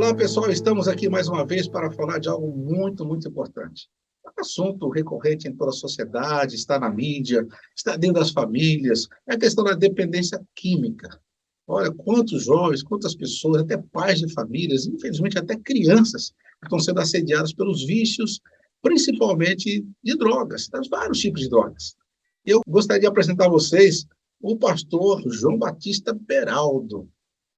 Olá, pessoal. Estamos aqui mais uma vez para falar de algo muito, muito importante. É um assunto recorrente em toda a sociedade, está na mídia, está dentro das famílias, é a questão da dependência química. Olha, quantos jovens, quantas pessoas, até pais de famílias, infelizmente até crianças, estão sendo assediadas pelos vícios, principalmente de drogas, das vários tipos de drogas. Eu gostaria de apresentar a vocês o pastor João Batista Beraldo.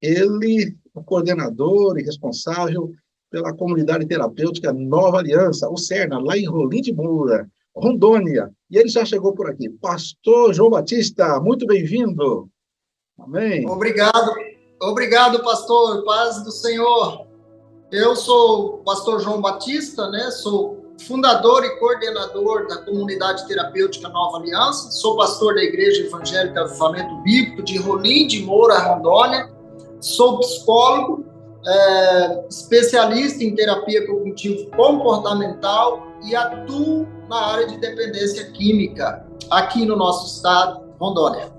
Ele é o coordenador e responsável pela comunidade terapêutica Nova Aliança, o CERNA, lá em Rolim de Moura, Rondônia. E ele já chegou por aqui. Pastor João Batista, muito bem-vindo. Amém. Obrigado, pastor. Paz do Senhor. Eu sou o pastor João Batista, né? Sou fundador e coordenador da comunidade terapêutica Nova Aliança. Sou pastor da Igreja Evangélica Avivamento Bíblico de Rolim de Moura, Rondônia. Sou psicólogo, especialista em terapia cognitivo-comportamental e atuo na área de dependência química aqui no nosso estado, Rondônia.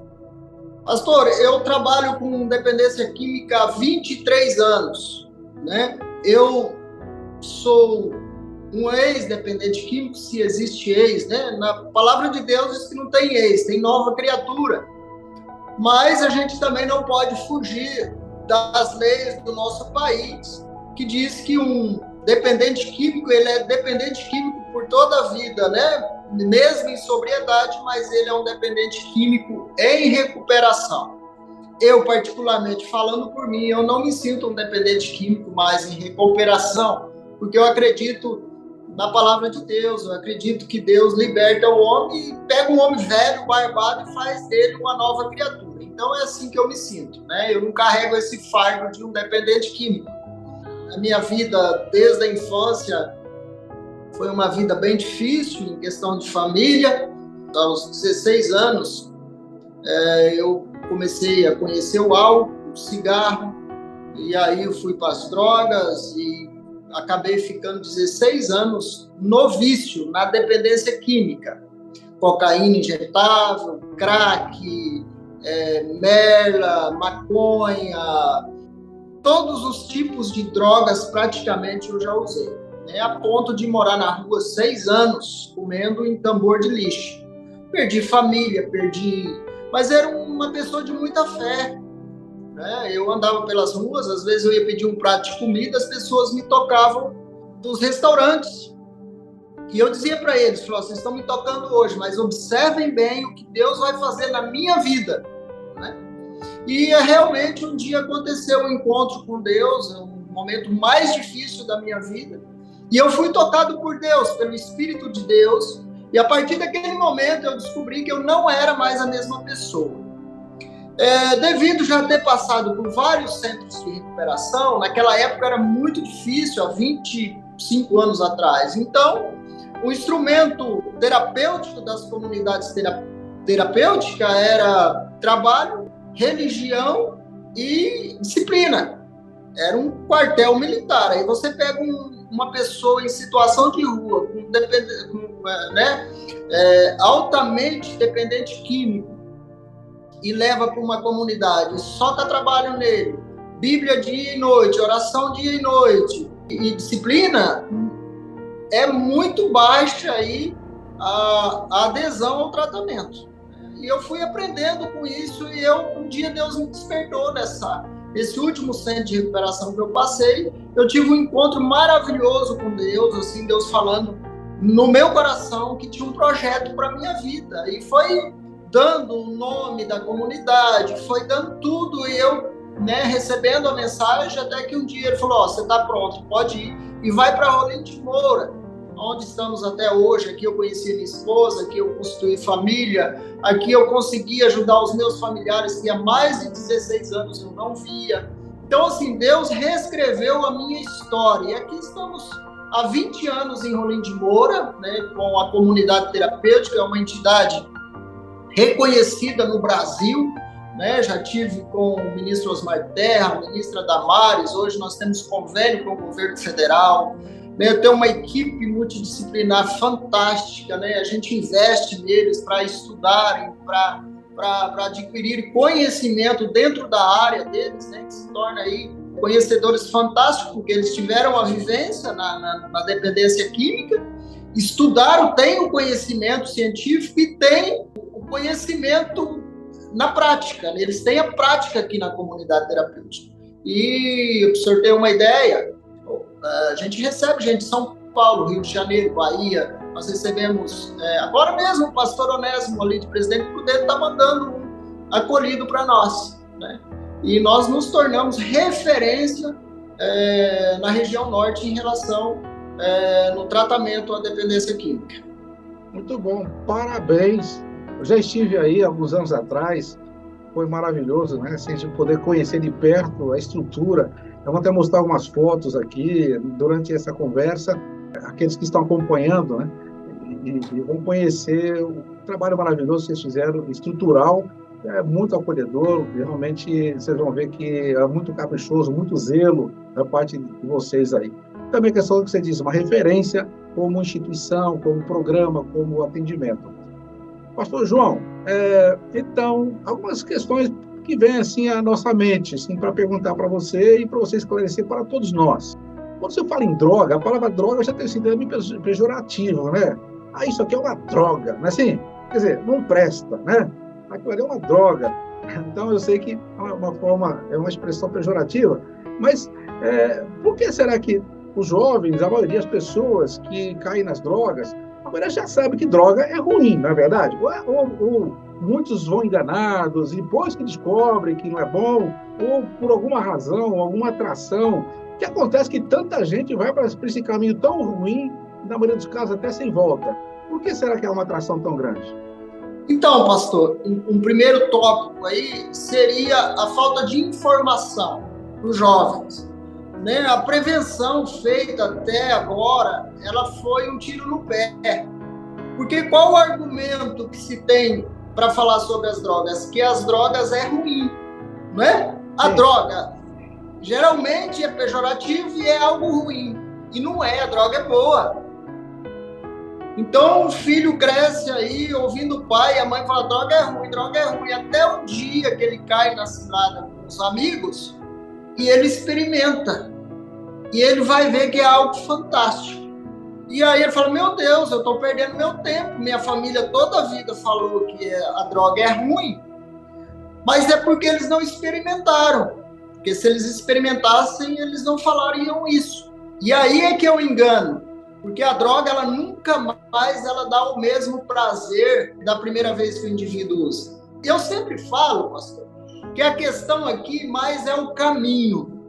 Pastor, eu trabalho com dependência química há 23 anos, né? Eu sou um ex-dependente químico, se existe ex, né? Na palavra de Deus diz que não tem ex, tem nova criatura. Mas a gente também não pode fugir das leis do nosso país, que diz que um dependente químico, ele é dependente químico por toda a vida, né? Mesmo em sobriedade, mas ele é um dependente químico em recuperação. Eu, particularmente, falando por mim, eu não me sinto um dependente químico mais em recuperação, porque eu acredito na palavra de Deus, eu acredito que Deus liberta o homem e pega um homem velho, barbado e faz dele uma nova criatura. Então é assim que eu me sinto, né? Eu não carrego esse fardo de um dependente químico. A minha vida, desde a infância, foi uma vida bem difícil em questão de família. Aos 16 anos, eu comecei a conhecer o álcool, o cigarro, e aí eu fui para as drogas e acabei ficando 16 anos no vício, na dependência química. Cocaína injetável, crack, merla, maconha, todos os tipos de drogas praticamente eu já usei, né? A ponto de morar na rua 6 anos comendo em tambor de lixo. Perdi família, mas era uma pessoa de muita fé, né? Eu andava pelas ruas, às vezes eu ia pedir um prato de comida, as pessoas me tocavam dos restaurantes. E eu dizia para eles, vocês estão me tocando hoje, mas observem bem o que Deus vai fazer na minha vida, né? E realmente um dia aconteceu um encontro com Deus, um momento mais difícil da minha vida, e eu fui tocado por Deus, pelo Espírito de Deus, e a partir daquele momento eu descobri que eu não era mais a mesma pessoa. Devido já ter passado por vários centros de recuperação, naquela época era muito difícil, há 25 anos atrás, então o instrumento terapêutico das comunidades terapêuticas era trabalho, religião e disciplina. Era um quartel militar. Aí você pega uma pessoa em situação de rua, altamente dependente químico, e leva para uma comunidade, soca trabalho nele, Bíblia dia e noite, oração dia e noite, e disciplina, é muito baixa aí a adesão ao tratamento. E eu fui aprendendo com isso e um dia Deus me despertou nesse último centro de recuperação que eu passei. Eu tive um encontro maravilhoso com Deus, assim, Deus falando no meu coração que tinha um projeto para a minha vida. E foi dando o nome da comunidade, foi dando tudo e eu, recebendo a mensagem, até que um dia ele falou, você está pronto, pode ir e vai para Rolim de Moura, onde estamos até hoje. Aqui eu conheci minha esposa, aqui eu constituí família, aqui eu consegui ajudar os meus familiares que há mais de 16 anos eu não via. Então, assim, Deus reescreveu a minha história. E aqui estamos há 20 anos em Rolim de Moura, né, com a comunidade terapêutica, é uma entidade reconhecida no Brasil, né? Já tive com o ministro Osmar Terra, a ministra Damares, hoje nós temos convênio com o governo federal, né? Tem uma equipe multidisciplinar fantástica, né? A gente investe neles para estudarem, para adquirir conhecimento dentro da área deles, né? Que se torna aí conhecedores fantásticos, porque eles tiveram a vivência na dependência química, estudaram, têm o conhecimento científico e têm o conhecimento na prática. Eles têm a prática aqui na comunidade terapêutica. E, para o senhor ter uma ideia, a gente recebe gente de São Paulo, Rio de Janeiro, Bahia. Nós recebemos, agora mesmo, o pastor Onésimo ali de Presidente Prudente está mandando um acolhido para nós, né? E nós nos tornamos referência na região norte em relação no tratamento à dependência química. Muito bom, parabéns. Eu já estive aí alguns anos atrás, foi maravilhoso, né? Assim, a gente poder conhecer de perto a estrutura. Eu vou até mostrar algumas fotos aqui durante essa conversa, aqueles que estão acompanhando, né? E vão conhecer o trabalho maravilhoso que vocês fizeram, estrutural, muito acolhedor. Realmente vocês vão ver que é muito caprichoso, muito zelo da parte de vocês aí. Também a questão que você diz, uma referência como instituição, como programa, como atendimento. Pastor João, então, algumas questões que vêm assim à nossa mente, assim, para perguntar para você e para você esclarecer para todos nós. Quando você fala em droga, a palavra droga já tem sido meio pejorativa, né? Isso aqui é uma droga, não é assim? Quer dizer, não presta, né? Aquilo ali é uma droga. Então, eu sei que é uma expressão pejorativa, mas por que será que os jovens, a maioria das pessoas que caem nas drogas, a maioria já sabe que droga é ruim, não é verdade? Ou muitos vão enganados, e depois que descobrem que não é bom, ou por alguma razão, alguma atração, que acontece que tanta gente vai para esse caminho tão ruim, na maioria dos casos até sem volta. Por que será que é uma atração tão grande? Então, pastor, um primeiro tópico aí seria a falta de informação para os jovens, né? A prevenção feita até agora, ela foi um tiro no pé. Porque qual o argumento que se tem para falar sobre as drogas? Que as drogas é ruim, não é? A droga geralmente é pejorativo e é algo ruim. E não é, a droga é boa. Então o filho cresce aí ouvindo o pai e a mãe fala, droga é ruim, até o dia que ele cai na cilada com os amigos e ele experimenta. E ele vai ver que é algo fantástico. E aí ele fala, meu Deus, eu estou perdendo meu tempo, minha família toda a vida falou que a droga é ruim, mas é porque eles não experimentaram. Porque se eles experimentassem, eles não falariam isso. E aí é que eu engano. Porque a droga, ela nunca mais dá o mesmo prazer da primeira vez que o indivíduo usa. E eu sempre falo, pastor, que a questão aqui mais é o caminho.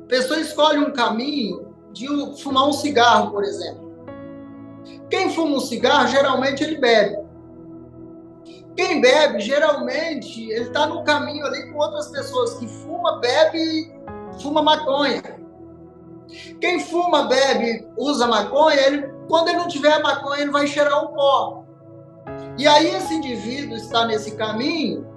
A pessoa escolhe um caminho de fumar um cigarro, por exemplo. Quem fuma um cigarro, geralmente ele bebe. Quem bebe, geralmente, ele está no caminho ali com outras pessoas que fuma, bebe, fuma maconha. Quem fuma, bebe, usa maconha, quando ele não tiver a maconha, ele vai cheirar um pó. E aí esse indivíduo está nesse caminho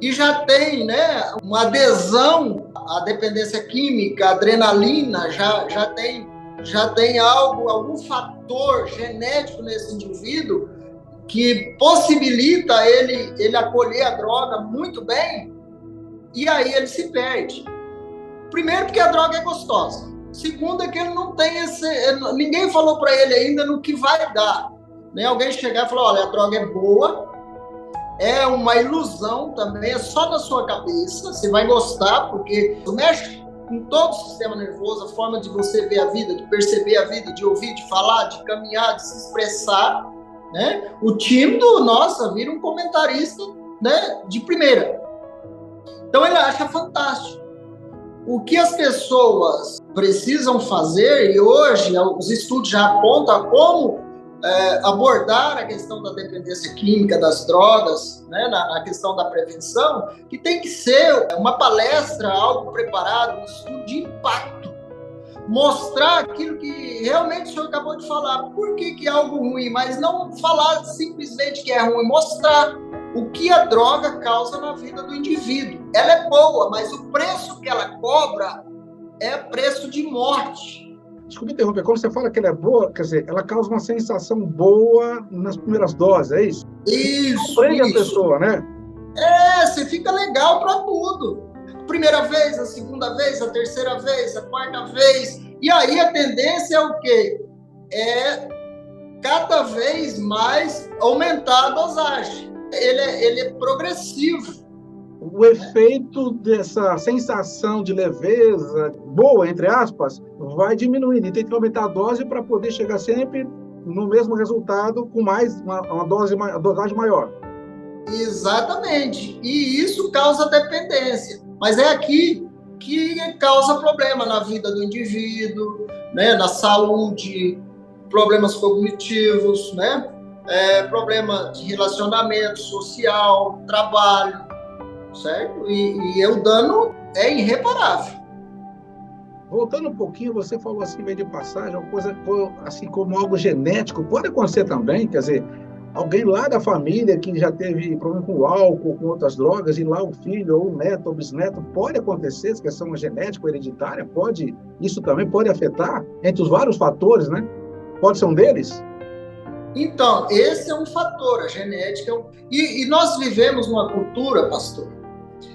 e já tem, né, uma adesão à dependência química, à adrenalina, já tem algum fator genético nesse indivíduo que possibilita ele acolher a droga muito bem, e aí ele se perde. Primeiro, porque a droga é gostosa. Segundo, é que ele não tem ninguém falou para ele ainda no que vai dar. Né? Alguém chegar e falar, olha, a droga é boa, é uma ilusão também, é só na sua cabeça, você vai gostar, porque mexe com todo o sistema nervoso, a forma de você ver a vida, de perceber a vida, de ouvir, de falar, de caminhar, de se expressar, né? O tímido, nossa, vira um comentarista, né, de primeira. Então ele acha fantástico. O que as pessoas precisam fazer, e hoje os estudos já apontam como abordar a questão da dependência química, das drogas, né, na questão da prevenção, que tem que ser uma palestra, algo preparado, um estudo de impacto. Mostrar aquilo que realmente o senhor acabou de falar. Por que é algo ruim? Mas não falar simplesmente que é ruim. Mostrar o que a droga causa na vida do indivíduo. Ela é boa, mas o preço que ela cobra é preço de morte. Desculpe interromper, quando você fala que ela é boa, quer dizer, ela causa uma sensação boa nas primeiras doses, é isso? Isso. Prende a pessoa, né? Você fica legal para tudo. primeira vez, a segunda vez, a terceira vez, a quarta vez. E aí a tendência é o quê? É cada vez mais aumentar a dosagem. Ele é progressivo. O efeito dessa sensação de leveza, boa, entre aspas, vai diminuindo. E tem que aumentar a dose para poder chegar sempre no mesmo resultado com mais uma dosagem maior. Exatamente. E isso causa dependência. Mas é aqui que causa problema na vida do indivíduo, né? Na saúde, problemas cognitivos, né? Problema de relacionamento social, trabalho, certo? E o dano é irreparável. Voltando um pouquinho, você falou assim, meio de passagem, uma coisa assim como algo genético, pode acontecer também, quer dizer, alguém lá da família que já teve problema com o álcool, com outras drogas, e lá o filho, ou o neto, ou bisneto, pode acontecer, essa questão genética ou hereditária, isso também pode afetar, entre os vários fatores, né? Pode ser um deles? Então, esse é um fator, a genética. E nós vivemos numa cultura, pastor,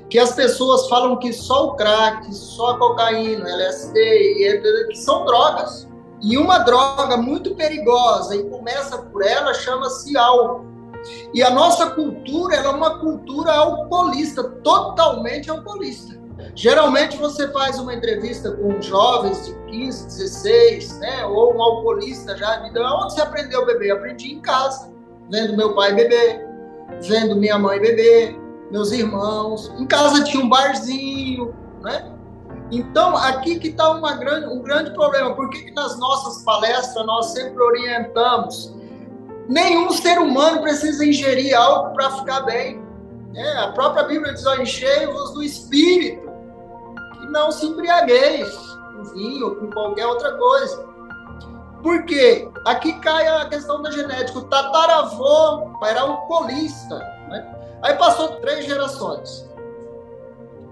que as pessoas falam que só o crack, só a cocaína, LSD, que são drogas. E uma droga muito perigosa, e começa por ela, chama-se álcool. E a nossa cultura, ela é uma cultura alcoolista, totalmente alcoolista. Geralmente você faz uma entrevista com jovens de 15, 16, né, ou um alcoolista já, de onde você aprendeu a beber? Aprendi em casa, vendo meu pai beber, vendo minha mãe beber, meus irmãos. Em casa tinha um barzinho, né? Então, aqui que está um grande problema. Por que nas nossas palestras nós sempre orientamos? Nenhum ser humano precisa ingerir algo para ficar bem. A própria Bíblia diz, enchei-vos do Espírito, e não se embriagueis com vinho ou com qualquer outra coisa. Por quê? Aqui cai a questão da genética. O tataravô era alcoolista, né? Aí passou 3 gerações.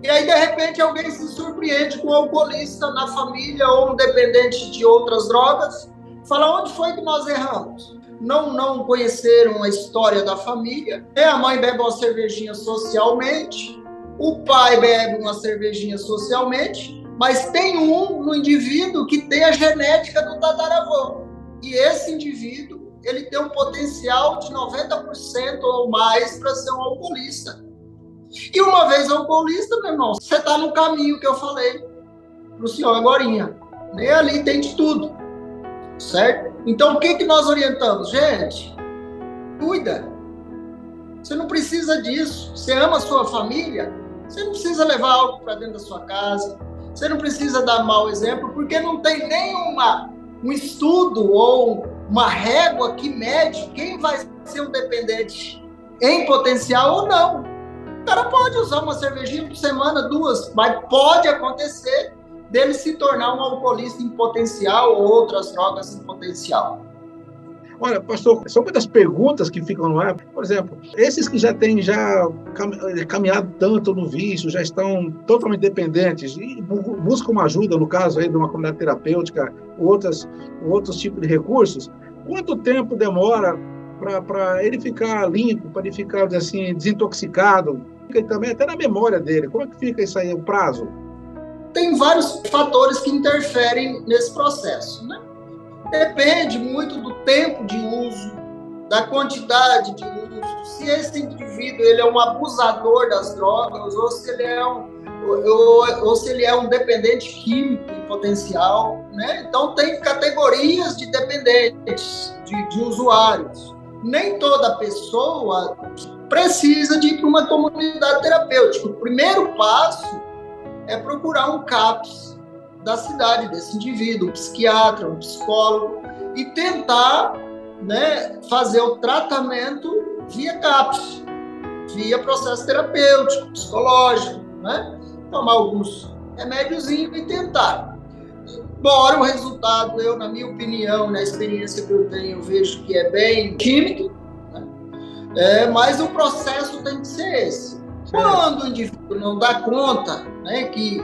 E aí, de repente, alguém se surpreende com um alcoolista na família ou um dependente de outras drogas. Fala, onde foi que nós erramos? Não conheceram a história da família. A mãe bebe uma cervejinha socialmente, o pai bebe uma cervejinha socialmente, mas tem no indivíduo que tem a genética do tataravô. E esse indivíduo, ele tem um potencial de 90% ou mais para ser um alcoolista. E uma vez alcoolista, meu irmão, você está no caminho que eu falei para o senhor agorinha. E ali tem de tudo, certo? Então, o que nós orientamos? Gente, cuida. Você não precisa disso. Você ama a sua família, você não precisa levar algo para dentro da sua casa. Você não precisa dar mau exemplo, porque não tem nem um estudo ou uma régua que mede quem vai ser um dependente em potencial ou não. O cara pode usar uma cervejinha por semana, 2, mas pode acontecer dele se tornar um alcoolista em potencial ou outras drogas em potencial. Olha, pastor, são muitas perguntas que ficam no ar. Por exemplo, esses que já têm caminhado tanto no vício, já estão totalmente dependentes e buscam uma ajuda, no caso aí de uma comunidade terapêutica, outros tipos de recursos, quanto tempo demora para ele ficar limpo, para ele ficar assim, desintoxicado? E também até na memória dele. Como é que fica isso aí, o prazo? Tem vários fatores que interferem nesse processo, né? Depende muito do tempo de uso, da quantidade de uso, se esse indivíduo ele é um abusador das drogas ou se ele é um dependente químico em potencial, né? Então tem categorias de dependentes, de usuários. Nem toda pessoa precisa de ir para uma comunidade terapêutica. O primeiro passo é procurar um CAPS da cidade desse indivíduo, um psiquiatra, um psicólogo, e tentar, né, fazer o tratamento via CAPS, via processo terapêutico, psicológico, né? Tomar alguns remédiozinhos e tentar. Embora o resultado, na minha opinião, na experiência que eu tenho, vejo que é bem químico, né? Mas o processo tem que ser esse. Quando o indivíduo não dá conta, né, que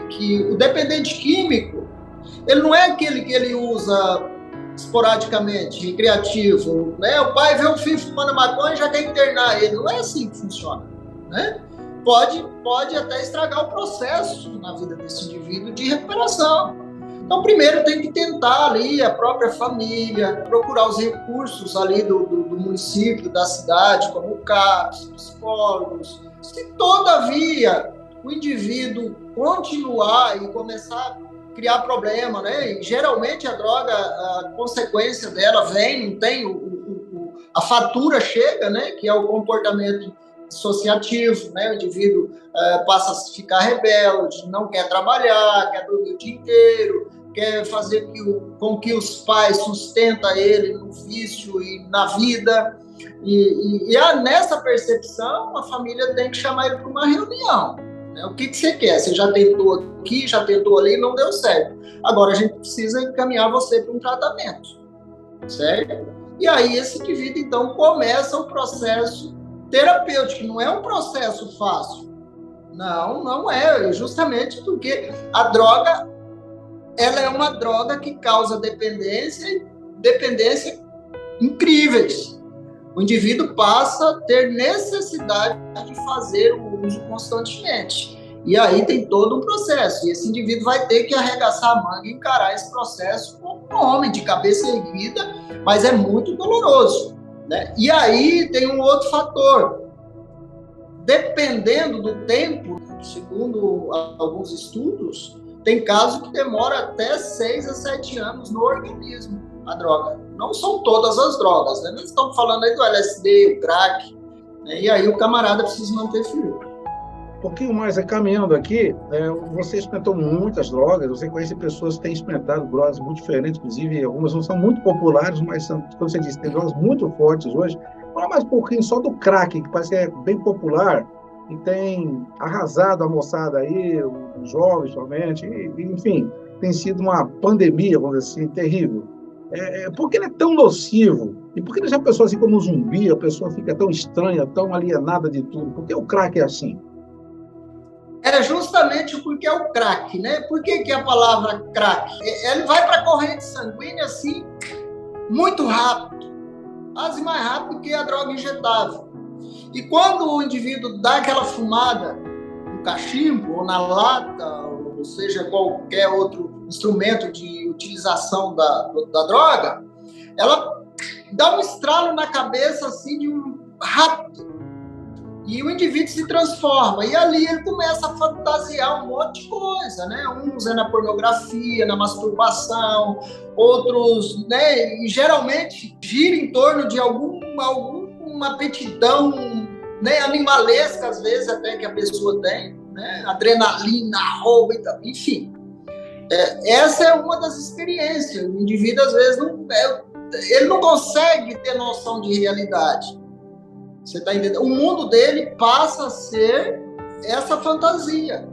o dependente químico, ele não é aquele que ele usa esporadicamente, recreativo, né? O pai vê o filho fumando maconha e já quer internar ele. Não é assim que funciona, né? pode até estragar o processo na vida desse indivíduo de recuperação. Então, primeiro tem que tentar ali a própria família, procurar os recursos ali do município, da cidade, como o CAPS, psicólogos. Se, todavia, o indivíduo continuar e começar a criar problema, né? E, geralmente, a droga, a consequência dela vem, não tem, a fatura chega, né? Que é o comportamento dissociativo, né? O indivíduo passa a ficar rebelde, não quer trabalhar, quer dormir o dia inteiro, quer fazer com que os pais sustentem ele no vício e na vida. E nessa percepção, a família tem que chamar ele para uma reunião. Né? O que você quer? Você já tentou aqui, já tentou ali, não deu certo. Agora a gente precisa encaminhar você para um tratamento, certo? E aí esse indivíduo, então, começa o processo terapêutico. Não é um processo fácil. Não é. Justamente porque a droga, ela é uma droga que causa dependência incríveis. O indivíduo passa a ter necessidade de fazer o uso constantemente. E aí tem todo um processo. E esse indivíduo vai ter que arregaçar a manga e encarar esse processo como um homem, de cabeça erguida, mas é muito doloroso. Né? E aí tem um outro fator. Dependendo do tempo, segundo alguns estudos, tem casos que demora até 6 a 7 anos no organismo, a droga. Não são todas as drogas, né? Nós estamos falando aí do LSD, o crack, né? E aí o camarada precisa manter firme. Um pouquinho mais, caminhando aqui, você experimentou muitas drogas, você conhece pessoas que têm experimentado drogas muito diferentes, inclusive algumas não são muito populares, mas são, como você disse, tem drogas muito fortes hoje. Fala mais um pouquinho só do crack, que parece que é bem popular, e tem arrasado a moçada aí, os jovens somente, enfim, tem sido uma pandemia, vamos dizer assim, terrível. Por que ele é tão nocivo? E por que ele já pensou assim como um zumbi, a pessoa fica tão estranha, tão alienada de tudo? Por que o crack é assim? É justamente porque é o crack, né? Por que a palavra crack? Ele vai para a corrente sanguínea assim, muito rápido, quase mais rápido que a droga injetável. E quando o indivíduo dá aquela fumada no cachimbo ou na lata, ou seja, qualquer outro instrumento de utilização da droga, ela dá um estralo na cabeça assim de um rápido. E o indivíduo se transforma. E ali ele começa a fantasiar um monte de coisa, né? Uns é na pornografia, na masturbação, outros, né? E geralmente gira em torno de alguma aptidão, né? Animalesca, às vezes, até que a pessoa tem, né? Adrenalina, roubo e tal. Enfim. Essa é uma das experiências. O indivíduo, às vezes, ele não consegue ter noção de realidade. Você está entendendo? O mundo dele passa a ser essa fantasia.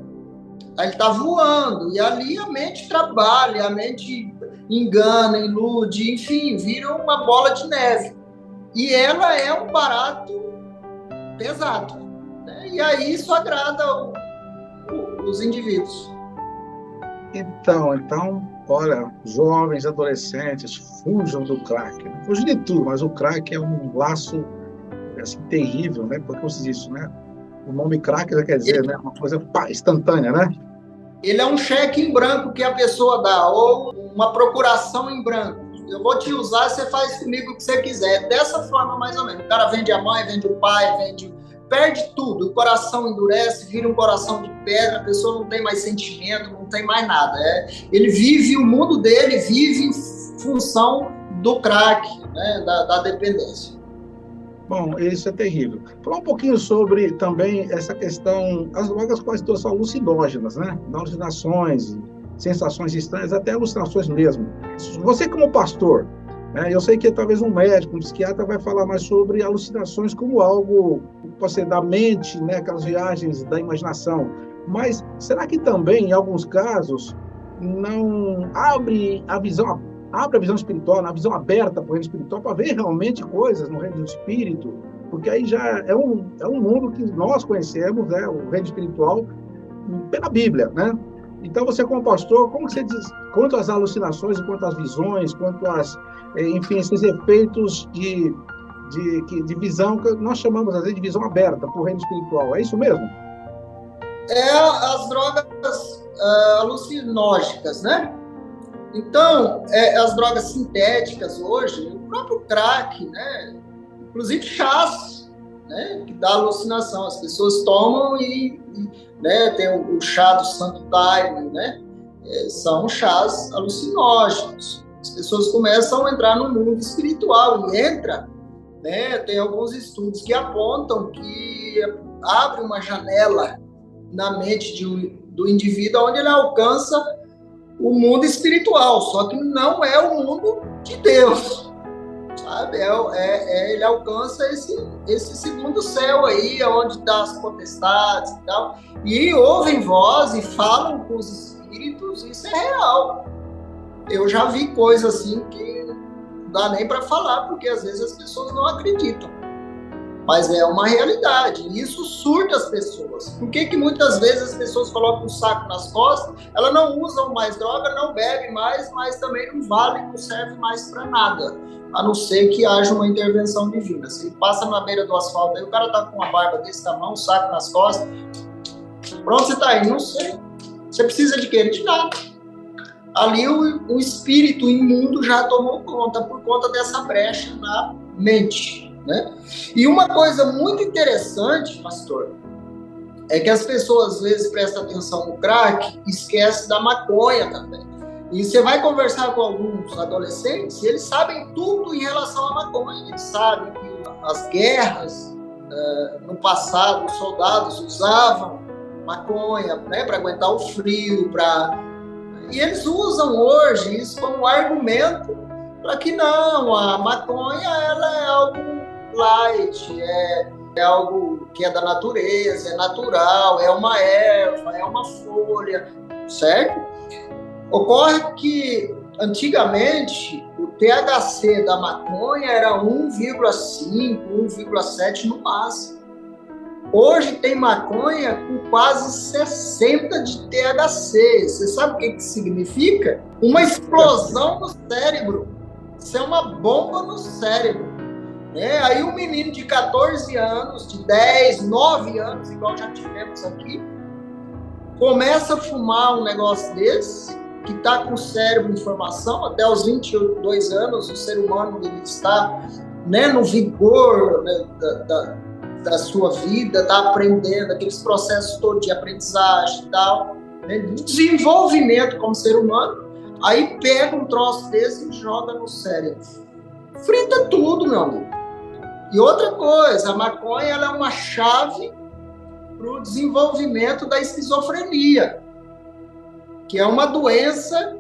Aí ele está voando, e ali a mente trabalha, a mente engana, ilude, enfim, vira uma bola de neve. E ela é um barato pesado. Né? E aí isso agrada os indivíduos. Então, olha, jovens, adolescentes, fujam do crack. Né? Fujam de tudo, mas o crack é um laço assim, terrível, né? Porque como se diz isso, né? O nome crack já quer dizer, né? Uma coisa instantânea, né? Ele é um cheque em branco que a pessoa dá, ou uma procuração em branco. Eu vou te usar, você faz comigo o que você quiser. Dessa forma, mais ou menos. O cara vende a mãe, vende o pai, perde tudo. O coração endurece, vira um coração de pedra, a pessoa não tem mais sentimento, não tem mais nada. Ele vive, o mundo dele vive em função do crack, né? Da dependência. Bom, isso é terrível. Falar um pouquinho sobre também essa questão, as drogas quase todas são alucinógenas, né? Alucinações, sensações estranhas, até alucinações mesmo. Você como pastor, né? Eu sei que talvez um médico, um psiquiatra vai falar mais sobre alucinações como algo que pode ser da mente, né? Aquelas viagens da imaginação. Mas será que também, em alguns casos, não abre a visão espiritual, na visão aberta para o reino espiritual, para ver realmente coisas no reino do espírito, porque aí já é um mundo que nós conhecemos, né, o reino espiritual, pela Bíblia, né? Então, você como pastor, como você diz, quanto às alucinações, quanto às visões, quanto às, enfim, esses efeitos de visão, que nós chamamos, às vezes, de visão aberta para o reino espiritual, é isso mesmo? as drogas alucinógenas, né? Então, as drogas sintéticas hoje, o próprio crack, né? Inclusive chás, né? Que dá alucinação. As pessoas tomam né? Tem o chá do Santo Daime, né? São chás alucinógenos. As pessoas começam a entrar no mundo espiritual e entra, né? Tem alguns estudos que apontam que abre uma janela na mente do indivíduo onde ele alcança o mundo espiritual, só que não é o mundo de Deus, sabe? Ele alcança esse segundo céu aí, onde está as potestades e tal, e ouvem voz e falam com os espíritos, isso é real. Eu já vi coisa assim que não dá nem para falar, porque às vezes as pessoas não acreditam. Mas é uma realidade, e isso surta as pessoas. Por que muitas vezes as pessoas colocam um saco nas costas, elas não usam mais droga, não bebem mais, mas também não vale, não serve mais para nada, a não ser que haja uma intervenção divina. Se passa na beira do asfalto, aí o cara tá com uma barba desse tamanho, um saco nas costas, pra onde você tá indo? Não sei. Você precisa de quê? De nada. Ali o espírito imundo já tomou conta, por conta dessa brecha na mente. Né? E uma coisa muito interessante, pastor, é que as pessoas às vezes prestam atenção no crack e esquecem da maconha também. E você vai conversar com alguns adolescentes e eles sabem tudo em relação à maconha. Eles sabem que as guerras, no passado, os soldados usavam maconha, né, para aguentar o frio, e eles usam hoje isso como argumento para que não, a maconha ela é algo light, é algo que é da natureza, é natural, é uma erva, é uma folha, certo? Ocorre que, antigamente, o THC da maconha era 1,5, 1,7 no máximo. Hoje tem maconha com quase 60 de THC. Você sabe o que significa? Uma explosão no cérebro. Isso é uma bomba no cérebro. Aí um menino de 14 anos, de 10, 9 anos, igual já tivemos aqui, começa a fumar um negócio desse, que está com o cérebro em formação, até os 22 anos, o ser humano ele está, né, no vigor, né, da sua vida, está aprendendo, aqueles processos todos de aprendizagem e tal, né, de desenvolvimento como ser humano, aí pega um troço desse e joga no cérebro. Frita tudo, meu amigo. E outra coisa, a maconha ela é uma chave para o desenvolvimento da esquizofrenia, que é uma doença,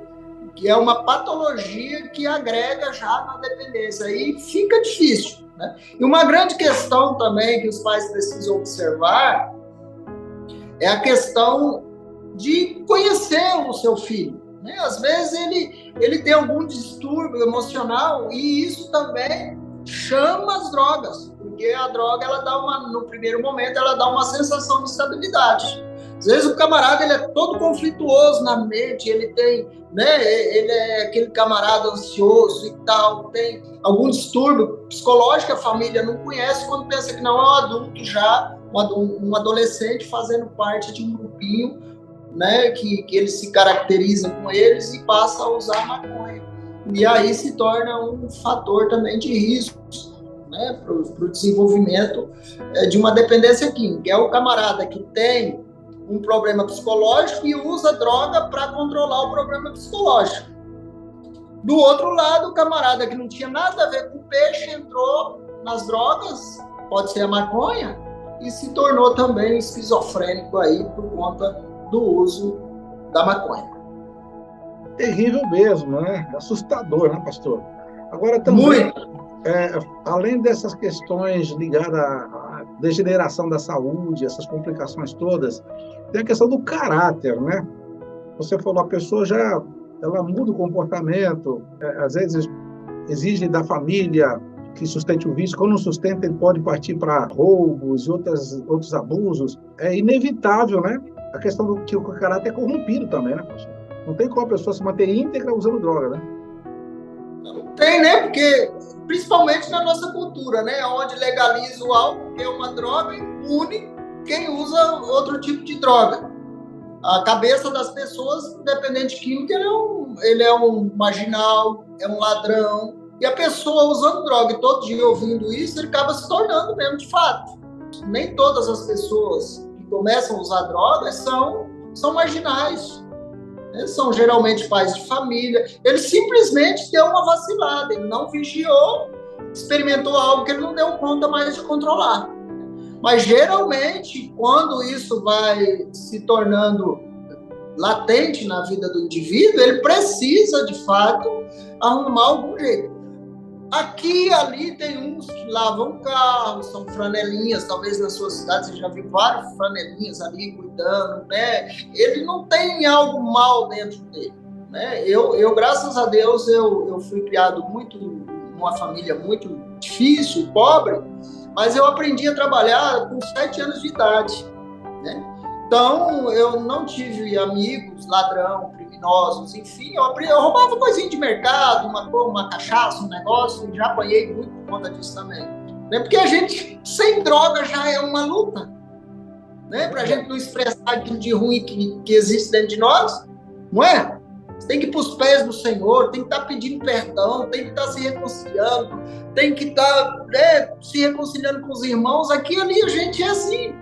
que é uma patologia que agrega já na dependência. Aí fica difícil, né? E uma grande questão também que os pais precisam observar é a questão de conhecer o seu filho. Né? Às vezes ele tem algum distúrbio emocional e isso também chama as drogas, porque a droga, ela dá no primeiro momento, ela dá uma sensação de estabilidade. Às vezes o camarada, ele é todo conflituoso na mente, ele tem, né, ele é aquele camarada ansioso e tal, tem algum distúrbio psicológico, a família não conhece, quando pensa que não é um adulto já, um adolescente fazendo parte de um grupinho, né, que ele se caracteriza com eles e passa a usar maconha. E aí se torna um fator também de risco, né, para o desenvolvimento de uma dependência química. É o camarada que tem um problema psicológico e usa droga para controlar o problema psicológico. Do outro lado, o camarada que não tinha nada a ver com peixe entrou nas drogas, pode ser a maconha, e se tornou também esquizofrênico aí por conta do uso da maconha. Terrível mesmo, né? Assustador, né, pastor? Agora também, além dessas questões ligadas à degeneração da saúde, essas complicações todas, tem a questão do caráter, né? Você falou, a pessoa ela muda o comportamento, às vezes exige da família que sustente o vício, quando não sustenta, ele pode partir para roubos e outros abusos. É inevitável, né? A questão do que o caráter é corrompido também, né, pastor? Não tem como a pessoa se manter íntegra usando droga, né? Não tem, né? Porque, principalmente na nossa cultura, né? Onde legaliza o álcool, que é uma droga impune, quem usa outro tipo de droga. A cabeça das pessoas, dependente químico, ele é um marginal, é um ladrão. E a pessoa usando droga e todo dia ouvindo isso, ele acaba se tornando mesmo de fato. Nem todas as pessoas que começam a usar drogas são marginais. Né? São geralmente pais de família. Ele simplesmente deu uma vacilada, ele não vigiou, experimentou algo que ele não deu conta mais de controlar. Mas, geralmente, quando isso vai se tornando latente na vida do indivíduo, ele precisa, de fato, arrumar algum jeito. Aqui e ali tem uns que lavam carro, são franelinhas, talvez na sua cidade você já viu vários franelinhas ali cuidando, né? Ele não tem algo mal dentro dele, né? Eu graças a Deus, eu fui criado numa família muito difícil, pobre, mas eu aprendi a trabalhar com 7 anos de idade, né? Então, eu não tive amigos, ladrão, criminosos, enfim, eu roubava coisinha de mercado, uma cachaça, um negócio, e já apanhei muito por conta disso também. Né? Porque a gente, sem droga, já é uma luta, né? Para a gente não expressar aquilo de ruim que existe dentro de nós, não é? Você tem que ir para os pés do Senhor, tem que estar pedindo perdão, tem que estar se reconciliando, tem que estar se reconciliando com os irmãos. Aqui e ali a gente é assim.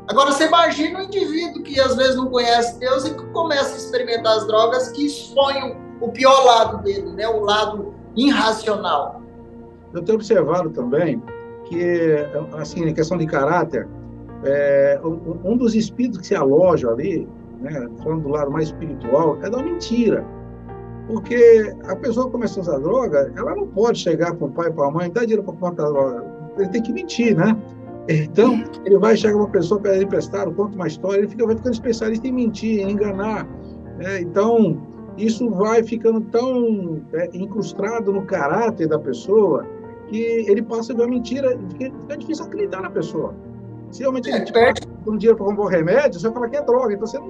Agora você imagina um indivíduo que às vezes não conhece Deus e que começa a experimentar as drogas que expõem o pior lado dele, né? O lado irracional. Eu tenho observado também que, assim, em questão de caráter, um dos espíritos que se alojam ali, né, falando do lado mais espiritual, é da mentira. Porque a pessoa que começa a usar droga, ela não pode chegar para o pai e para a mãe, dá dinheiro para contar a droga. Ele tem que mentir, né? Então, ele vai chegar uma pessoa para ele emprestar, conta uma história, vai ficando especialista em mentir, em enganar. Né? Então, isso vai ficando tão incrustado no caráter da pessoa que ele passa a ver a mentira, fica difícil acreditar na pessoa. Se realmente ele perde um dinheiro para comprar um remédio, você vai falar que é droga, então você não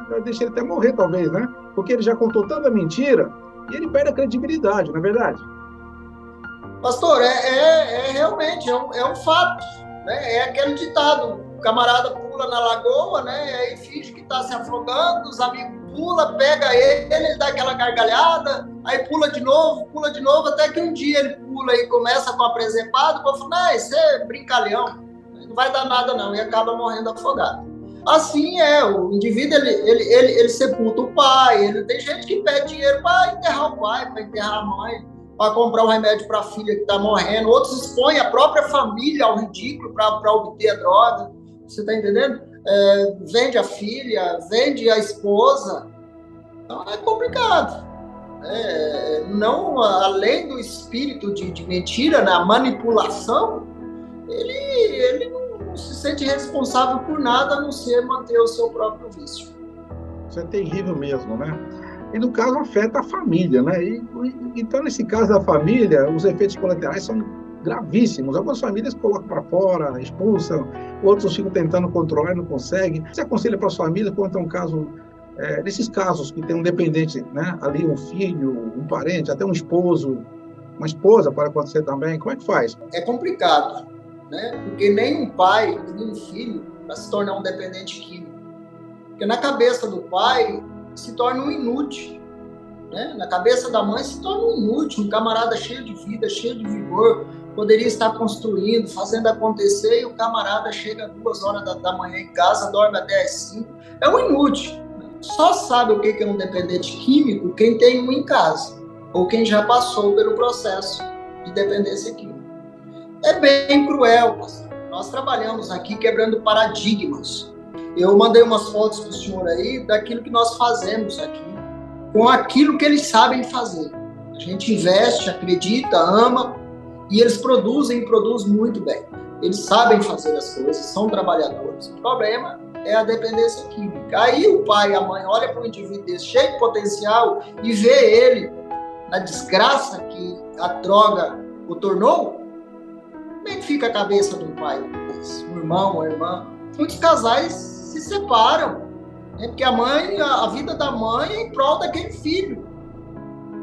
vai deixar ele até morrer, talvez, né? Porque ele já contou tanta mentira e ele perde a credibilidade, não é verdade? Pastor, realmente, é um fato. Né? É aquele ditado, o camarada pula na lagoa, né? E aí finge que está se afogando, os amigos pulam, pega ele dá aquela gargalhada, aí pula de novo, até que um dia ele pula e começa com a presepada, o povo fala, não, isso é brincalhão, não vai dar nada não, e acaba morrendo afogado. Assim o indivíduo, ele sepulta o pai, tem gente que pede dinheiro para enterrar o pai, para enterrar a mãe, para comprar um remédio para a filha que está morrendo, outros expõem a própria família ao ridículo para obter a droga, você está entendendo? Vende a filha, vende a esposa, então é complicado. Não, além do espírito de mentira, na manipulação, ele não se sente responsável por nada a não ser manter o seu próprio vício. Isso é terrível mesmo, né? E, no caso, afeta a família, né? Então, nesse caso da família, os efeitos colaterais são gravíssimos. Algumas famílias colocam para fora, expulsam, outros ficam tentando controlar e não conseguem. Você aconselha para as famílias, quando é um caso, nesses casos que tem um dependente, né? Ali um filho, um parente, até um esposo, uma esposa pode acontecer também, como é que faz? É complicado, né? Porque nem um pai, nem um filho, para se tornar um dependente químico. Porque na cabeça do pai, se torna um inútil, né? Na cabeça da mãe se torna um inútil, um camarada cheio de vida, cheio de vigor, poderia estar construindo, fazendo acontecer, e o camarada chega às 2 horas da manhã em casa, dorme até às 5, é um inútil. Só sabe o que é um dependente químico quem tem um em casa, ou quem já passou pelo processo de dependência química. É bem cruel, pastor. Nós trabalhamos aqui quebrando paradigmas. Eu mandei umas fotos para o senhor aí daquilo que nós fazemos aqui, com aquilo que eles sabem fazer. A gente investe, acredita, ama, e eles produzem muito bem. Eles sabem fazer as coisas, são trabalhadores. O problema é a dependência química. Aí o pai e a mãe olham para um indivíduo desse cheio de potencial e vê ele na desgraça que a droga o tornou. Como é que fica a cabeça do pai? Um irmão, uma irmã? Muitos casais se separam, né? Porque a vida da mãe é em prol daquele filho,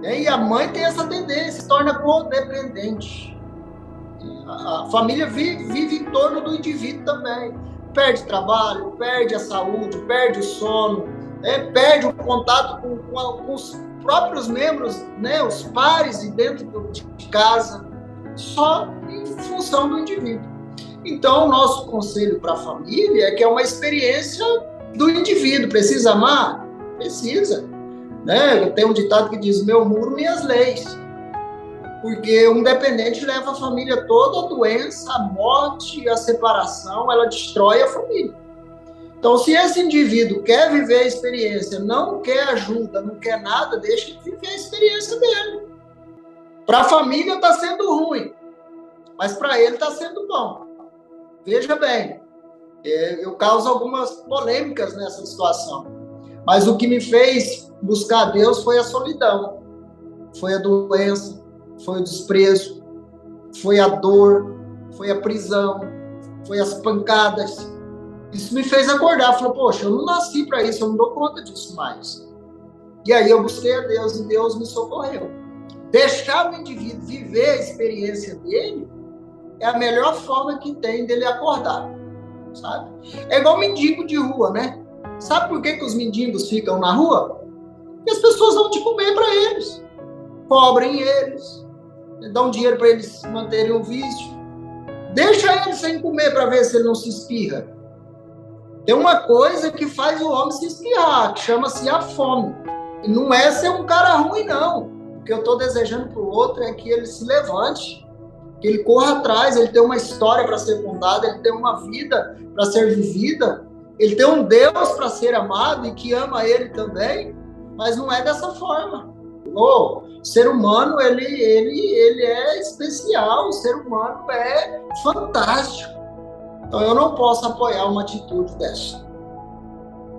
né? E a mãe tem essa tendência, se torna codependente. A família vive em torno do indivíduo também. perde trabalho, perde a saúde, perde o sono, perde o contato com os próprios membros, né, os pares dentro de casa, só em função do indivíduo. Então, o nosso conselho para a família é que é uma experiência do indivíduo. Precisa amar? Precisa. Né? Tem um ditado que diz, meu muro, minhas leis. Porque um dependente leva a família toda, a doença, a morte, a separação, ela destrói a família. Então, se esse indivíduo quer viver a experiência, não quer ajuda, não quer nada, deixa ele viver a experiência dele. Para a família está sendo ruim, mas para ele está sendo bom. Veja bem, eu causo algumas polêmicas nessa situação, mas o que me fez buscar Deus foi a solidão, foi a doença, foi o desprezo, foi a dor, foi a prisão, foi as pancadas. Isso me fez acordar, falei, poxa, eu não nasci para isso, eu não dou conta disso mais. E aí eu busquei a Deus e Deus me socorreu. Deixar o indivíduo viver a experiência dele é a melhor forma que tem dele acordar, sabe? É igual mendigo de rua, né? Sabe por que os mendigos ficam na rua? Porque as pessoas dão de comer para eles, cobrem eles, dão dinheiro para eles manterem o vício. Deixa ele sem comer para ver se ele não se espirra. Tem uma coisa que faz o homem se espirrar, que chama-se a fome. E não é ser um cara ruim, não. O que eu estou desejando para o outro é que ele se levante, que ele corra atrás, ele tem uma história para ser contada, ele tem uma vida para ser vivida, ele tem um Deus para ser amado e que ama ele também, mas não é dessa forma. O ser humano, ele é especial, o ser humano é fantástico. Então, eu não posso apoiar uma atitude dessa.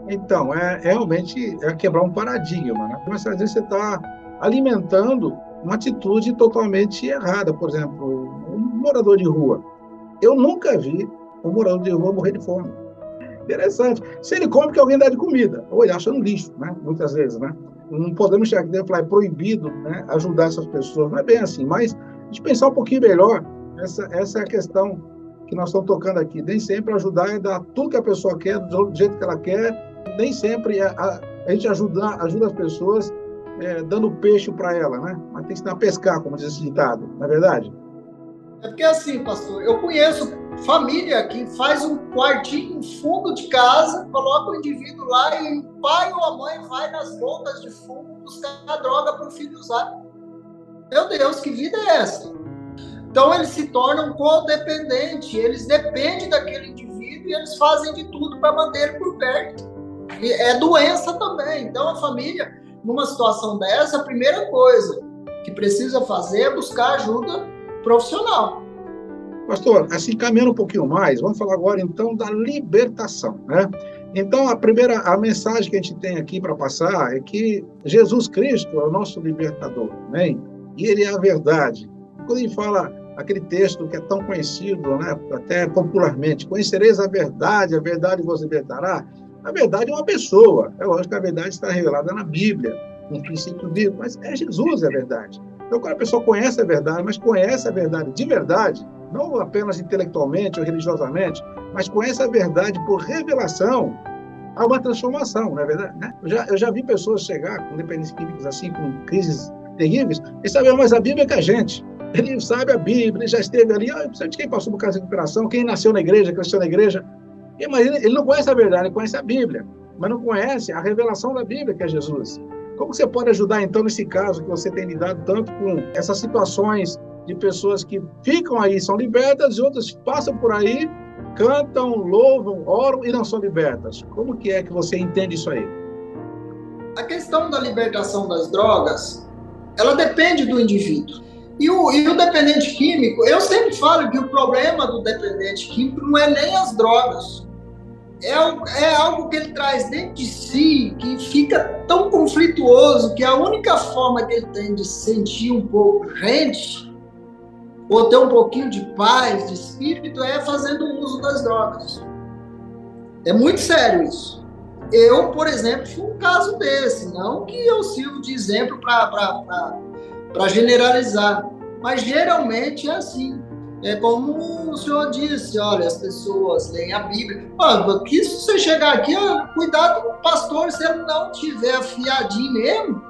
Então, realmente quebrar um paradigma, né? Mas às vezes você está alimentando uma atitude totalmente errada. Por exemplo, um morador de rua. Eu nunca vi um morador de rua morrer de fome. Interessante. Se ele come, porque alguém dá de comida. Ou ele acha no lixo, né? Muitas vezes, né? Não podemos chegar aqui e falar, é proibido, né, ajudar essas pessoas. Não é bem assim, mas a gente pensar um pouquinho melhor, essa é a questão que nós estamos tocando aqui. Nem sempre ajudar é dar tudo que a pessoa quer, do jeito que ela quer. Nem sempre a gente ajuda as pessoas dando peixe para ela, né? Mas tem que ensinar a pescar, como diz esse ditado, não é verdade? É porque assim, pastor, eu conheço família que faz um quartinho no fundo de casa, coloca o indivíduo lá e o pai ou a mãe vai nas bocas de fumo buscar droga para o filho usar. Meu Deus, que vida é essa? Então eles se tornam codependentes, eles dependem daquele indivíduo e eles fazem de tudo para manter ele por perto. E é doença também. Então a família, numa situação dessa, a primeira coisa que precisa fazer é buscar ajuda profissional. Pastor, assim, caminhando um pouquinho mais, vamos falar agora, então, da libertação, né? Então, a mensagem que a gente tem aqui para passar é que Jesus Cristo é o nosso libertador, né? E ele é a verdade. Quando a gente fala aquele texto que é tão conhecido, né, até popularmente, conhecereis a verdade vos libertará. A verdade é uma pessoa. É lógico que a verdade está revelada na Bíblia, no princípio bíblico, mas é Jesus a verdade. Então, quando a pessoa conhece a verdade, mas conhece a verdade de verdade, não apenas intelectualmente ou religiosamente, mas conhece a verdade por revelação, há uma transformação, não é verdade? Né? Eu já vi pessoas chegar com dependências químicas assim, com crises terríveis, e sabem mais a Bíblia que a gente. Ele sabe a Bíblia, ele já esteve ali, precisa de quem passou por causa de recuperação, quem nasceu na igreja, cresceu na igreja. Mas ele não conhece a verdade, ele conhece a Bíblia, mas não conhece a revelação da Bíblia, que é Jesus. Como você pode ajudar, então, nesse caso que você tem lidado tanto com essas situações de pessoas que ficam aí, são libertas, e outras passam por aí, cantam, louvam, oram e não são libertas? Como que é que você entende isso aí? A questão da libertação das drogas, ela depende do indivíduo. E o dependente químico, eu sempre falo que o problema do dependente químico não é nem as drogas. É algo que ele traz dentro de si, que fica tão conflituoso, que a única forma que ele tem de se sentir um pouco gente, ou ter um pouquinho de paz, de espírito, é fazendo uso das drogas. É muito sério isso. Eu, por exemplo, fui um caso desse, não que eu sirvo de exemplo para generalizar, mas geralmente é assim. É como o senhor disse, olha, as pessoas leem a Bíblia. Olha, que se você chegar aqui, olha, cuidado com o pastor, se ele não tiver afiadinho mesmo,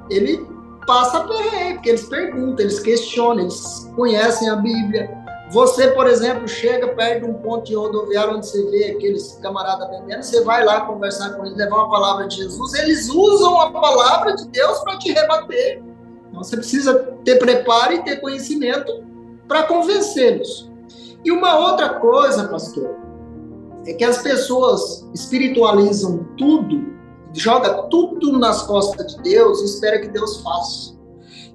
ele passa perrengue, porque eles perguntam, eles questionam, eles conhecem a Bíblia. Você, por exemplo, chega perto de um ponto de rodoviário onde você vê aqueles camaradas bebendo, você vai lá conversar com eles, levar uma palavra de Jesus, eles usam a palavra de Deus para te rebater. Então você precisa ter preparo e ter conhecimento para convencê-los. E uma outra coisa, pastor, é que as pessoas espiritualizam tudo, joga tudo nas costas de Deus e espera que Deus faça.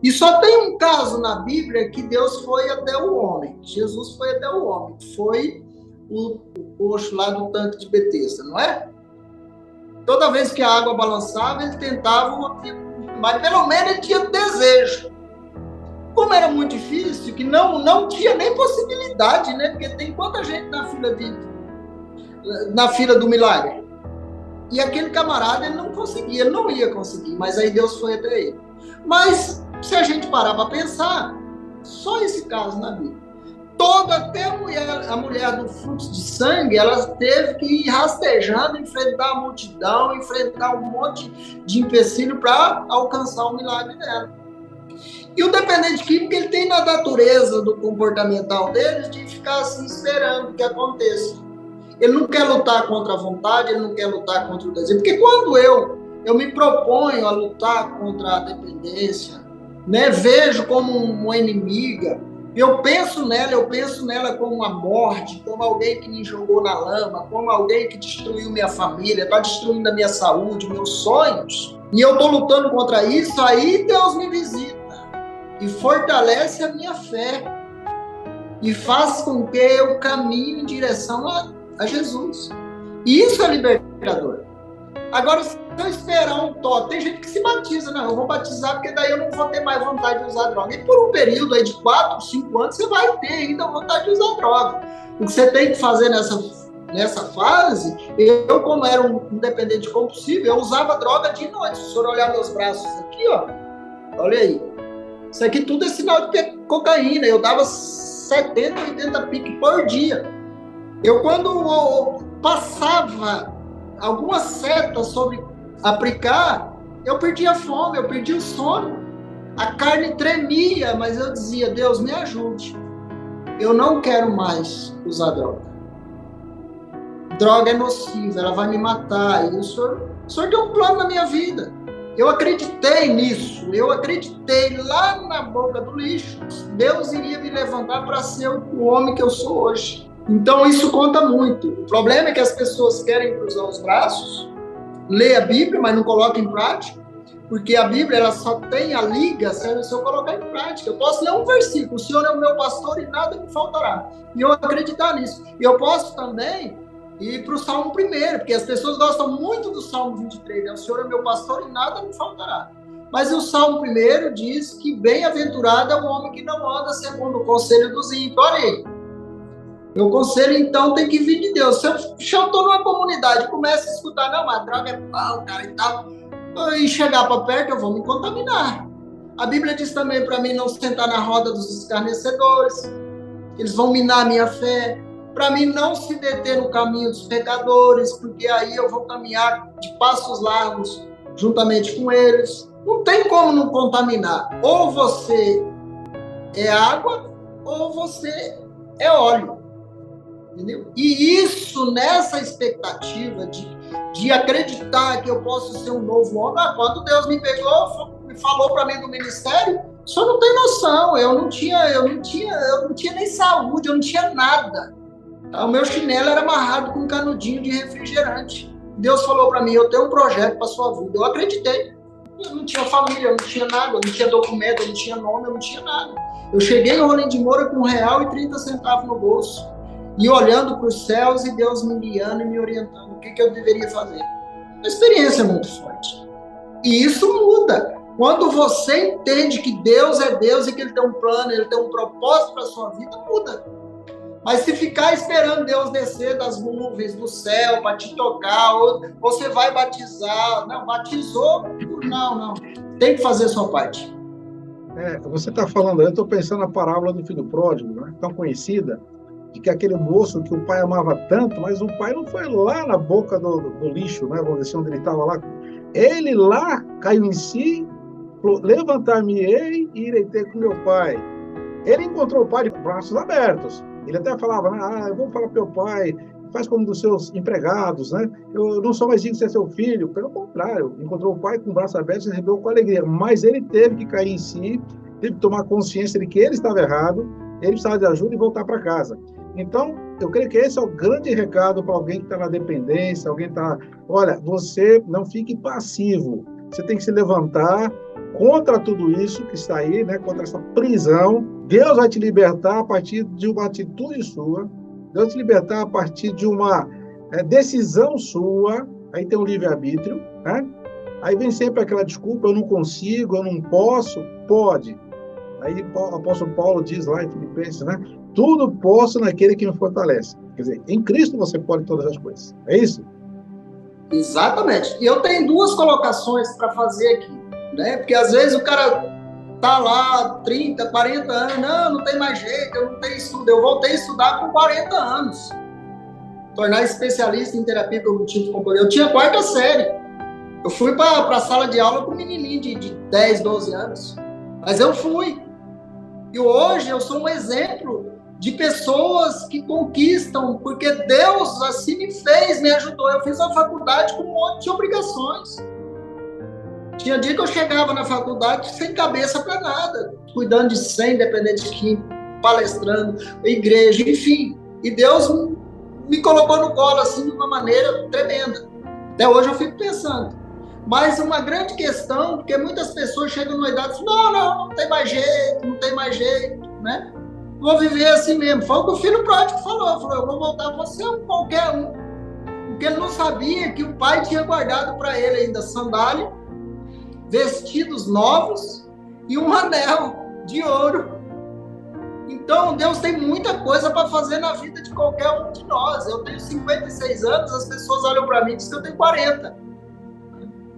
E só tem um caso na Bíblia que Deus foi até o homem. Jesus foi até o homem. Foi o coxo lá do tanque de Betesda, não é? Toda vez que a água balançava, ele tentava, mas pelo menos ele tinha desejo. Como era muito difícil, que não tinha nem possibilidade, né? Porque tem quanta gente na fila do milagre. E aquele camarada, ele não conseguia, ele não ia conseguir, mas aí Deus foi até ele. Mas, se a gente parar para pensar, só esse caso na Bíblia. Até a mulher do fluxo de sangue, ela teve que ir rastejando, enfrentar a multidão, enfrentar um monte de empecilho para alcançar o milagre dela. E o dependente químico, ele tem na natureza do comportamental dele de ficar assim esperando que aconteça. Ele não quer lutar contra a vontade, ele não quer lutar contra o desejo. Porque quando eu me proponho a lutar contra a dependência, né, vejo como uma inimiga, eu penso nela como uma morte, como alguém que me jogou na lama, como alguém que destruiu minha família, está destruindo a minha saúde, meus sonhos, e eu estou lutando contra isso, aí Deus me visita e fortalece a minha fé e faz com que eu caminhe em direção a Jesus. E isso é libertador. Agora, se eu esperar um toque, tem gente que se batiza, não, eu vou batizar porque daí eu não vou ter mais vontade de usar droga. E por um período aí de 4, 5 anos, você vai ter ainda vontade de usar droga. O que você tem que fazer nessa fase, eu como era um dependente compulsivo, eu usava droga de noite. Se o senhor olhar meus braços aqui, ó, olha aí. Isso aqui tudo é sinal de cocaína. Eu dava 70, 80 piques por dia. Quando eu passava algumas setas sobre aplicar, eu perdia a fome, eu perdia o sono. A carne tremia, mas eu dizia, Deus, me ajude. Eu não quero mais usar droga. Droga é nociva, ela vai me matar. E o senhor deu um plano na minha vida. Eu acreditei nisso, eu acreditei lá na boca do lixo. Deus iria me levantar para ser o homem que eu sou hoje. Então isso conta muito. O problema é que as pessoas querem cruzar os braços, ler a Bíblia, mas não colocam em prática, porque a Bíblia ela só tem a liga se eu colocar em prática. Eu posso ler um versículo, o Senhor é o meu pastor e nada me faltará. E eu acreditar nisso. E eu posso também ir para o Salmo 1, porque as pessoas gostam muito do Salmo 23, né? O Senhor é meu pastor e nada me faltará. Mas o Salmo 1 diz que bem-aventurado é o homem que não anda segundo o conselho dos ímpios. Olha aí. Meu conselho, então, tem que vir de Deus. Se eu estou numa comunidade e começo a escutar, não, a droga é pau, cara, e tal, e chegar para perto, eu vou me contaminar. A Bíblia diz também para mim não sentar na roda dos escarnecedores, eles vão minar a minha fé. Para mim não se deter no caminho dos pecadores, porque aí eu vou caminhar de passos largos juntamente com eles. Não tem como não contaminar. Ou você é água, ou você é óleo. Entendeu? E isso, nessa expectativa de acreditar que eu posso ser um novo homem, quando Deus me pegou, me falou para mim do ministério, o senhor não tem noção, eu não tinha nem saúde, eu não tinha nada. O meu chinelo era amarrado com um canudinho de refrigerante. Deus falou para mim, eu tenho um projeto para sua vida. Eu acreditei. Eu não tinha família, eu não tinha nada, eu não tinha documento, eu não tinha nome, eu não tinha nada. Eu cheguei em Rolim de Moura com R$1,30 no bolso. E olhando para os céus e Deus me guiando e me orientando o que eu deveria fazer. Uma experiência muito forte. E isso muda. Quando você entende que Deus é Deus e que Ele tem um plano, Ele tem um propósito para a sua vida, muda. Mas se ficar esperando Deus descer das nuvens, do céu, para te tocar, ou você vai batizar, não, batizou, não. Tem que fazer a sua parte. Você está falando, eu estou pensando na parábola do filho pródigo, né? Tão conhecida, de que aquele moço que o pai amava tanto, mas o pai não foi lá na boca do lixo, né? Vamos dizer assim, onde ele estava lá. Ele lá caiu em si, falou, levantar-me-ei e irei ter com meu pai. Ele encontrou o pai de braços abertos. Ele até falava, né? Eu vou falar para meu pai, faz como dos seus empregados, né? Eu não sou mais digno de ser seu filho. Pelo contrário, encontrou o pai com braços abertos e recebeu com alegria. Mas ele teve que cair em si, teve que tomar consciência de que ele estava errado, ele precisava de ajuda e voltar para casa. Então, eu creio que esse é o grande recado para alguém que está na dependência, alguém que está... Olha, você não fique passivo. Você tem que se levantar contra tudo isso que está aí, né? Contra essa prisão. Deus vai te libertar a partir de uma atitude sua. Deus vai te libertar a partir de uma decisão sua. Aí tem o livre-arbítrio, né? Aí vem sempre aquela desculpa, eu não consigo, eu não posso. Pode. Aí o apóstolo Paulo diz lá em Filipenses, né? Tudo posso naquele que me fortalece. Quer dizer, em Cristo você pode todas as coisas. É isso? Exatamente. E eu tenho duas colocações para fazer aqui, né? Porque às vezes o cara tá lá 30, 40 anos, não tem mais jeito, eu não tenho estudo. Eu voltei a estudar com 40 anos. Tornar especialista em terapia cognitivo comportamental. Eu tinha quarta série. Eu fui para a sala de aula com um menininho de 10, 12 anos. Mas eu fui. E hoje eu sou um exemplo de pessoas que conquistam, porque Deus assim me fez, me ajudou. Eu fiz uma faculdade com um monte de obrigações. Tinha dia que eu chegava na faculdade sem cabeça para nada, cuidando de 100 dependentes químicos, palestrando, igreja, enfim. E Deus me colocou no colo assim de uma maneira tremenda. Até hoje eu fico pensando. Mas uma grande questão, porque muitas pessoas chegam numa idade e falam, não tem mais jeito, né? Vou viver assim mesmo. Foi o que o filho pródigo falou, eu vou voltar a você qualquer um. Porque ele não sabia que o pai tinha guardado para ele ainda sandália, vestidos novos e um anel de ouro. Então, Deus tem muita coisa para fazer na vida de qualquer um de nós. Eu tenho 56 anos, as pessoas olham para mim e dizem que eu tenho 40.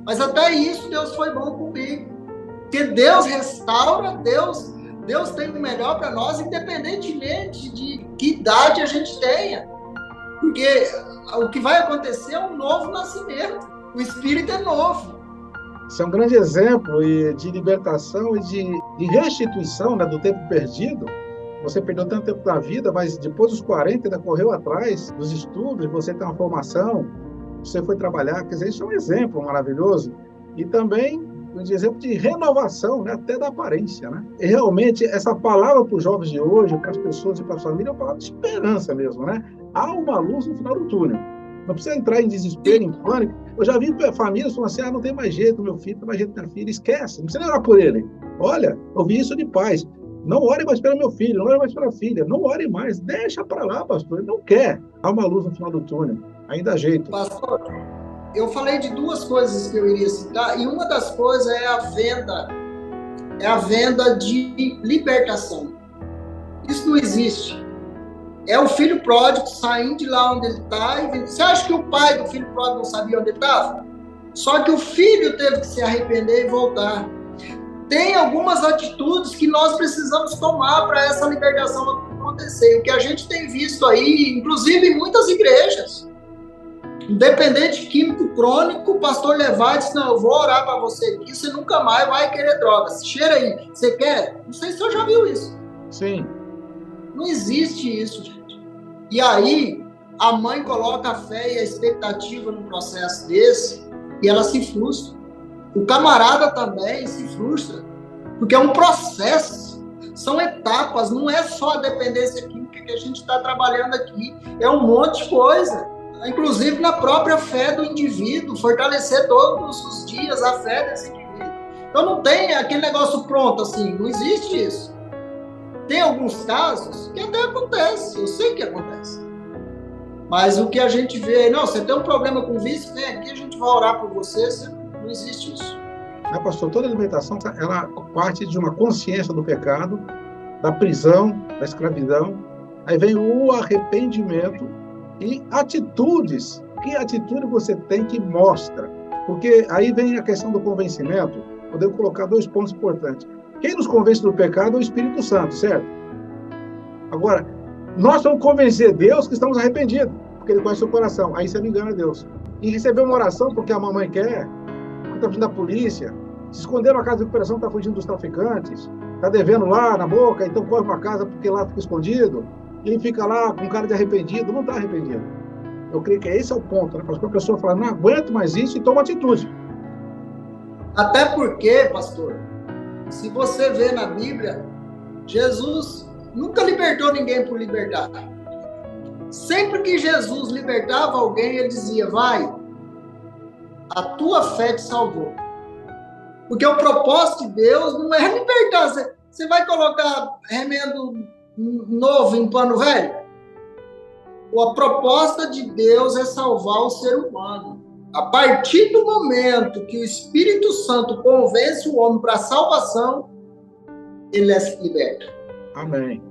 Mas até isso Deus foi bom comigo. Porque Deus restaura, Deus tem o melhor para nós, independentemente de que idade a gente tenha. Porque o que vai acontecer é um novo nascimento. O Espírito é novo. Isso é um grande exemplo de libertação e de restituição, né, do tempo perdido. Você perdeu tanto tempo da vida, mas depois dos 40 ainda correu atrás dos estudos, você tem uma formação, você foi trabalhar, quer dizer, isso é um exemplo maravilhoso. E também um exemplo de renovação, né, até da aparência, né? E realmente, essa palavra para os jovens de hoje, para as pessoas e para a família, é uma palavra de esperança mesmo, né? Há uma luz no final do túnel. Não precisa entrar em desespero, em pânico. Eu já vi famílias falando assim, não tem mais jeito, meu filho, não tem mais jeito, minha filha, esquece, não precisa orar por ele. Olha, eu vi isso de pais. Não ore mais pelo meu filho, não ore mais pela filha, não ore mais, deixa para lá, pastor, ele não quer. Há uma luz no final do túnel, ainda há jeito. Pastor, eu falei de duas coisas que eu iria citar, e uma das coisas é a venda de libertação. Isso não existe. É o filho pródigo saindo de lá onde ele está e vindo. Você acha que o pai do filho pródigo não sabia onde ele estava? Só que o filho teve que se arrepender e voltar. Tem algumas atitudes que nós precisamos tomar para essa libertação acontecer. O que a gente tem visto aí, inclusive em muitas igrejas, um dependente químico crônico, o pastor levar e disse, não, eu vou orar para você aqui, você nunca mais vai querer drogas. Cheira aí, você quer? Não sei se você já viu isso. Sim. Não existe isso, gente. E aí, a mãe coloca a fé e a expectativa num processo desse e ela se frustra. O camarada também se frustra, porque é um processo, são etapas, não é só a dependência química que a gente está trabalhando aqui, é um monte de coisa, inclusive na própria fé do indivíduo, fortalecer todos os dias a fé desse indivíduo. Então não tem aquele negócio pronto assim, não existe isso. Tem alguns casos que até acontece, eu sei que acontece. Mas o que a gente vê, não, você tem um problema com vício, vem aqui, a gente vai orar por você, não existe isso. Pastor, toda libertação, ela parte de uma consciência do pecado, da prisão, da escravidão. Aí vem o arrependimento e atitudes. Que atitude você tem que mostra? Porque aí vem a questão do convencimento. Podemos colocar dois pontos importantes. Quem nos convence do pecado é o Espírito Santo, certo? Agora, nós vamos convencer Deus que estamos arrependidos, porque Ele conhece o coração. Aí você não engana Deus. E receber uma oração porque a mamãe quer, porque está fugindo da polícia, se esconder na casa de recuperação, está fugindo dos traficantes, está devendo lá na boca, então corre para casa porque lá fica escondido, e ele fica lá com cara de arrependido, não está arrependido. Eu creio que esse é o ponto, né? Porque a pessoa fala, não aguento mais isso e toma atitude. Até porque, pastor, se você vê na Bíblia, Jesus nunca libertou ninguém por libertar. Sempre que Jesus libertava alguém, ele dizia, vai, a tua fé te salvou. Porque o propósito de Deus não é libertar. Você vai colocar remendo novo em pano velho? A proposta de Deus é salvar o ser humano. A partir do momento que o Espírito Santo convence o homem para a salvação, ele é liberto. Amém.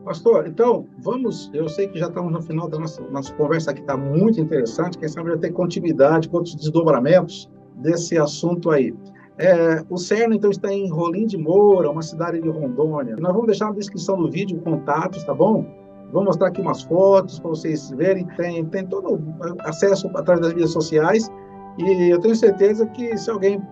Pastor, então, vamos, eu sei que já estamos no final da nossa conversa aqui, está muito interessante, quem sabe já tem continuidade, com outros desdobramentos desse assunto aí. O CERN, então, está em Rolim de Moura, uma cidade de Rondônia. Nós vamos deixar na descrição do vídeo contatos, tá bom? Vou mostrar aqui umas fotos para vocês verem. Tem todo acesso através das mídias sociais. E eu tenho certeza que se alguém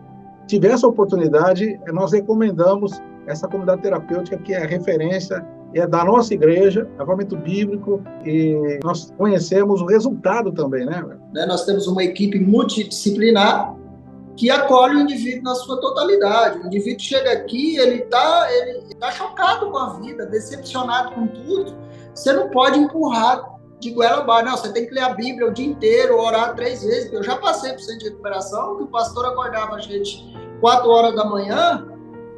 tiver essa oportunidade, nós recomendamos essa comunidade terapêutica que é a referência, é da nossa igreja, avivamento bíblico, e nós conhecemos o resultado também, né? Nós temos uma equipe multidisciplinar que acolhe o indivíduo na sua totalidade. O indivíduo chega aqui, ele tá chocado com a vida, decepcionado com tudo. Você não pode empurrar de goela abaixo. Não, você tem que ler a Bíblia o dia inteiro, orar 3 vezes. Eu já passei por centro de recuperação, que o pastor acordava a gente 4 horas da manhã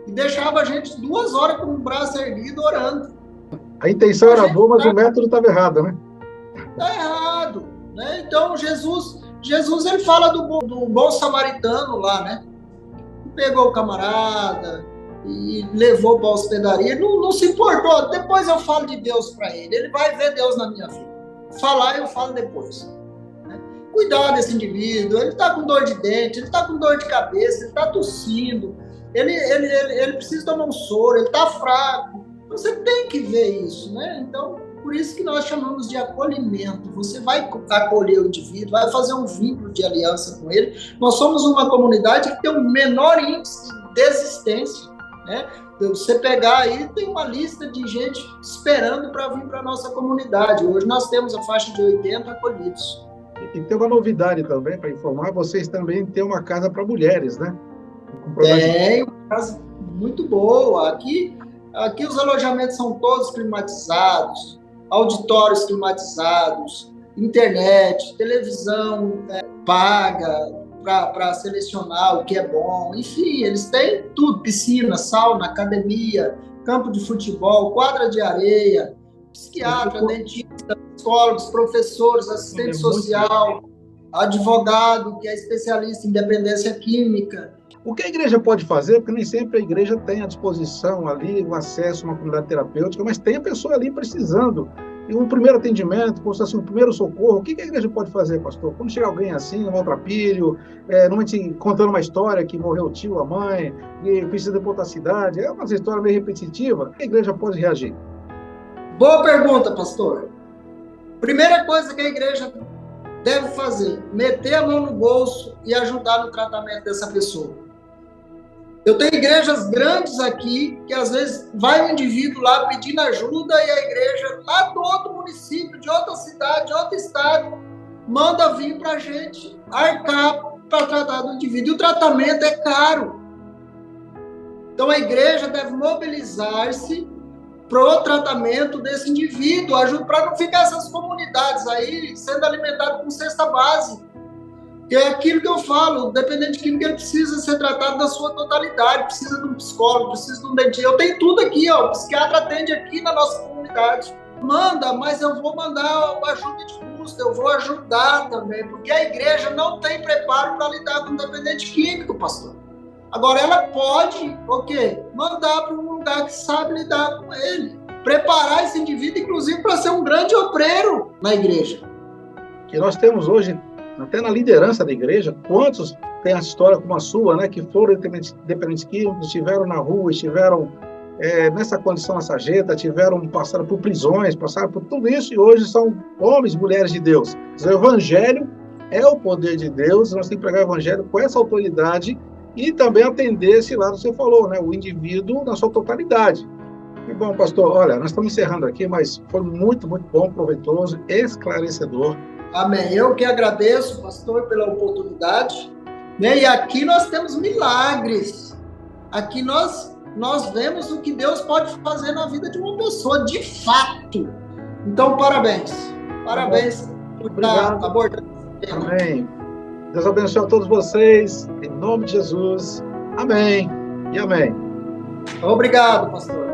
e deixava a gente 2 horas com o braço erguido orando. A intenção era boa, mas o método estava errado, né? Está errado, né? Então, Jesus ele fala do bom samaritano lá, né? Pegou o camarada e levou para a hospedaria, não se importou. Depois eu falo de Deus para ele. Ele vai ver Deus na minha vida. Falar, eu falo depois. Né? Cuidar desse indivíduo. Ele está com dor de dente, ele está com dor de cabeça, ele está tossindo, ele precisa tomar um soro, ele está fraco. Você tem que ver isso, né? Então, por isso que nós chamamos de acolhimento. Você vai acolher o indivíduo, vai fazer um vínculo de aliança com ele. Nós somos uma comunidade que tem o menor índice de desistência, né? Você pegar aí, tem uma lista de gente esperando para vir para a nossa comunidade. Hoje nós temos a faixa de 80 acolhidos. E tem uma novidade também para informar, vocês também têm uma casa para mulheres, né? Tem uma casa muito boa. Aqui os alojamentos são todos climatizados, auditórios climatizados, internet, televisão paga para selecionar o que é bom. Enfim, eles têm tudo, piscina, sauna, academia, campo de futebol, quadra de areia, psiquiatra, dentista, psicólogos, professores, assistente social, advogado, que é especialista em dependência química. O que a igreja pode fazer, porque nem sempre a igreja tem à disposição ali o acesso a uma comunidade terapêutica, mas tem a pessoa ali precisando. E um primeiro atendimento, como se fosse um primeiro socorro, o que a igreja pode fazer, pastor? Quando chega alguém assim, um maltrapilho, normalmente contando uma história que morreu o tio, a mãe, e precisa de outra cidade, é uma história meio repetitiva, a igreja pode reagir? Boa pergunta, pastor. Primeira coisa que a igreja deve fazer, meter a mão no bolso e ajudar no tratamento dessa pessoa. Eu tenho igrejas grandes aqui, que às vezes vai um indivíduo lá pedindo ajuda e a igreja lá do outro município, de outra cidade, de outro estado, manda vir para a gente arcar para tratar do indivíduo. E o tratamento é caro. Então a igreja deve mobilizar-se para o tratamento desse indivíduo, para não ficar essas comunidades aí sendo alimentadas com cesta básica. Que é aquilo que eu falo, o dependente químico ele precisa ser tratado na sua totalidade, precisa de um psicólogo, precisa de um dentista. Eu tenho tudo aqui, ó, o psiquiatra atende aqui na nossa comunidade. Manda, mas eu vou mandar ajuda de custo, eu vou ajudar também, porque a igreja não tem preparo para lidar com o dependente químico, pastor. Agora, ela pode, mandar para um lugar que sabe lidar com ele. Preparar esse indivíduo, inclusive, para ser um grande obreiro na igreja. Que nós temos hoje, até na liderança da igreja, quantos tem a história como a sua, né, que foram dependentes químicos, estiveram na rua, estiveram nessa condição, nessa sarjeta, passaram por prisões, passaram por tudo isso, e hoje são homens e mulheres de Deus. O evangelho é o poder de Deus, nós temos que pregar o evangelho com essa autoridade e também atender esse lado que você falou, né, o indivíduo na sua totalidade. E bom, pastor, olha, nós estamos encerrando aqui, mas foi muito, muito bom, proveitoso, esclarecedor. Amém. Eu que agradeço, pastor, pela oportunidade. Né? E aqui nós temos milagres. Aqui nós vemos o que Deus pode fazer na vida de uma pessoa, de fato. Então, parabéns. Parabéns por estar abordando esse tema. Amém. Deus abençoe a todos vocês, em nome de Jesus. Amém e amém. Obrigado, pastor.